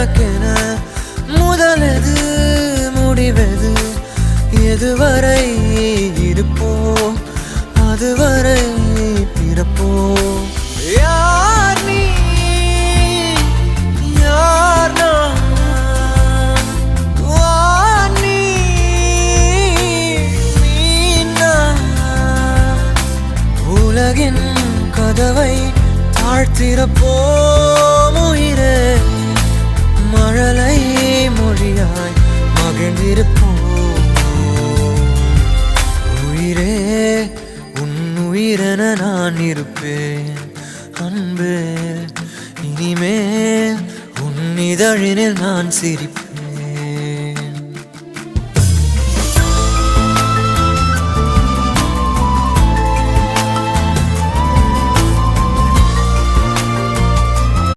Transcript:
உனக்கென முதலெது முடிவெது எதுவரை இருப்போம் அதுவரை பிறப்போம் யார் நீ யார் நான் வார் நீ நான் உலகின் கதவை தாழ்த்திறப்போம் உயிரே மழலை மொழியாய் மகிழ்ந்திருப்போம் உயிரே உன் உயிரென நான் இருப்பேன் அன்பே இனிமேல் உன் இதழினில் நான் சிரிப்பேன்